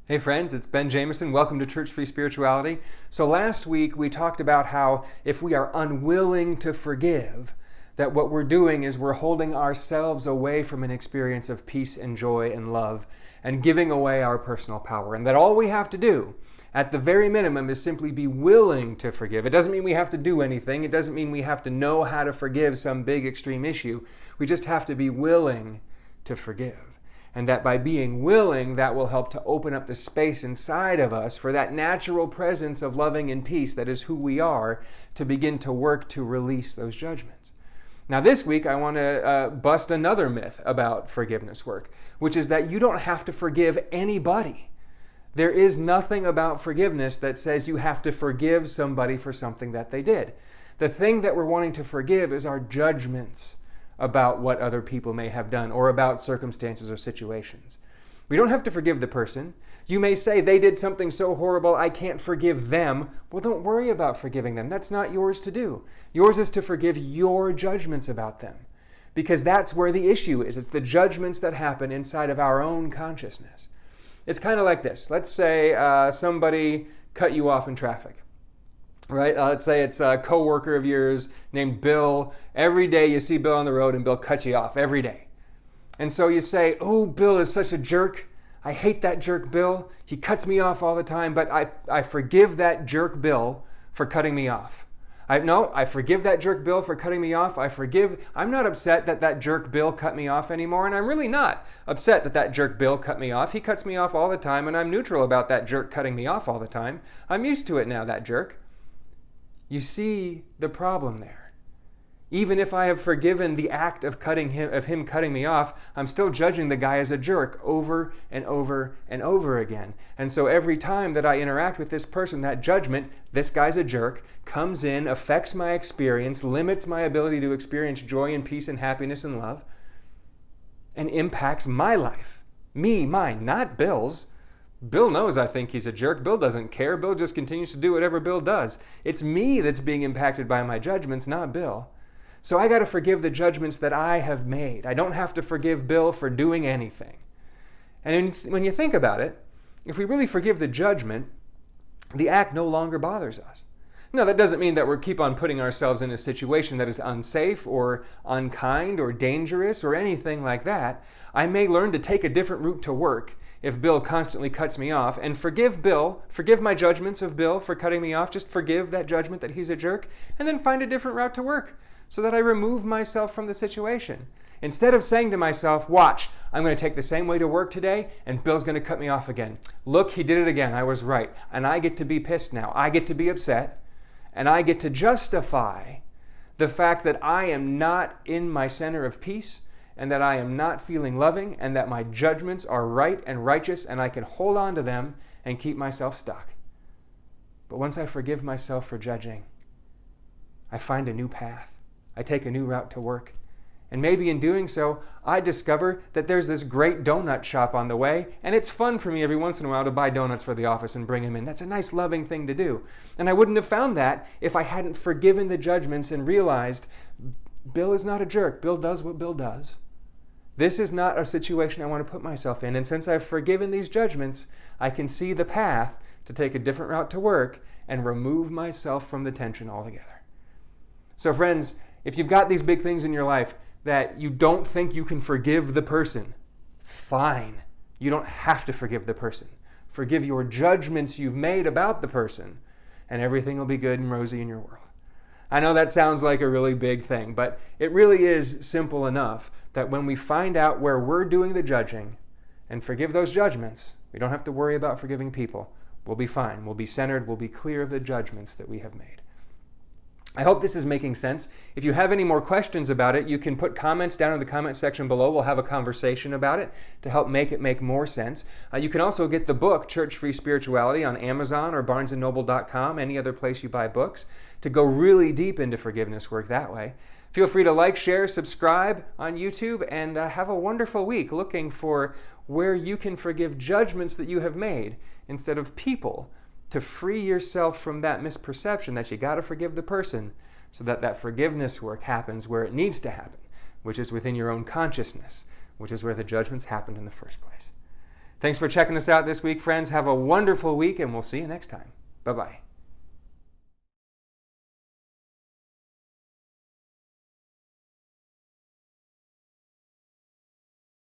Hey friends, it's Ben Jameson. Welcome to Church Free Spirituality. So last week we talked about how if we are unwilling to forgive, that what we're doing is we're holding ourselves away from an experience of peace and joy and love and giving away our personal power. And that all we have to do, at the very minimum, is simply be willing to forgive. It doesn't mean we have to do anything. It doesn't mean we have to know how to forgive some big extreme issue. We just have to be willing to forgive. And that by being willing, that will help to open up the space inside of us for that natural presence of loving and peace that is who we are, to begin to work to release those judgments. Now this week I want to bust another myth about forgiveness work, which is that you don't have to forgive anybody. There is nothing about forgiveness that says you have to forgive somebody for something that they did. The thing that we're wanting to forgive is our judgments about what other people may have done or about circumstances or situations. We don't have to forgive the person. You may say, they did something so horrible, I can't forgive them. Well, don't worry about forgiving them. That's not yours to do. Yours is to forgive your judgments about them, because that's where the issue is. It's the judgments that happen inside of our own consciousness. It's kind of like this. Let's say somebody cut you off in traffic. Right? Let's say it's a coworker of yours named Bill. Every day you see Bill on the road and Bill cuts you off every day. And so you say, oh, Bill is such a jerk. I hate that jerk Bill. He cuts me off all the time, but I forgive that jerk Bill for cutting me off. I forgive that jerk Bill for cutting me off. I'm not upset that that jerk Bill cut me off anymore, and I'm really not upset that that jerk Bill cut me off. He cuts me off all the time, and I'm neutral about that jerk cutting me off all the time. I'm used to it now, that jerk. You see the problem there. Even if I have forgiven the act of him cutting me off, I'm still judging the guy as a jerk over and over and over again. And so every time that I interact with this person, that judgment, this guy's a jerk, comes in, affects my experience, limits my ability to experience joy and peace and happiness and love, and impacts my life. Mine, not Bill's. Bill knows I think he's a jerk. Bill doesn't care. Bill just continues to do whatever Bill does. It's me that's being impacted by my judgments, not Bill. So I got to forgive the judgments that I have made. I don't have to forgive Bill for doing anything. And when you think about it, if we really forgive the judgment, the act no longer bothers us. Now, that doesn't mean that we keep on putting ourselves in a situation that is unsafe or unkind or dangerous or anything like that. I may learn to take a different route to work if Bill constantly cuts me off, and forgive Bill, forgive my judgments of Bill for cutting me off, just forgive that judgment that he's a jerk, and then find a different route to work so that I remove myself from the situation. Instead of saying to myself, watch, I'm going to take the same way to work today, and Bill's going to cut me off again. Look, he did it again. I was right. And I get to be pissed now. I get to be upset, and I get to justify the fact that I am not in my center of peace, and that I am not feeling loving, and that my judgments are right and righteous, and I can hold on to them and keep myself stuck. But once I forgive myself for judging, I find a new path. I take a new route to work. And maybe in doing so, I discover that there's this great donut shop on the way, and it's fun for me every once in a while to buy donuts for the office and bring them in. That's a nice, loving thing to do. And I wouldn't have found that if I hadn't forgiven the judgments and realized Bill is not a jerk. Bill does what Bill does. This is not a situation I want to put myself in. And since I've forgiven these judgments, I can see the path to take a different route to work and remove myself from the tension altogether. So friends, if you've got these big things in your life that you don't think you can forgive the person, fine. You don't have to forgive the person. Forgive your judgments you've made about the person, and everything will be good and rosy in your world. I know that sounds like a really big thing, but it really is simple enough that when we find out where we're doing the judging and forgive those judgments, we don't have to worry about forgiving people. We'll be fine. We'll be centered. We'll be clear of the judgments that we have made. I hope this is making sense. If you have any more questions about it, you can put comments down in the comment section below. We'll have a conversation about it to help make it make more sense. You can also get the book, Church Free Spirituality, on Amazon or barnesandnoble.com, any other place you buy books, to go really deep into forgiveness work that way. Feel free to like, share, subscribe on YouTube, and have a wonderful week looking for where you can forgive judgments that you have made instead of people, to free yourself from that misperception that you got to forgive the person so that that forgiveness work happens where it needs to happen, which is within your own consciousness, which is where the judgments happened in the first place. Thanks for checking us out this week, friends. Have a wonderful week, and we'll see you next time. Bye-bye.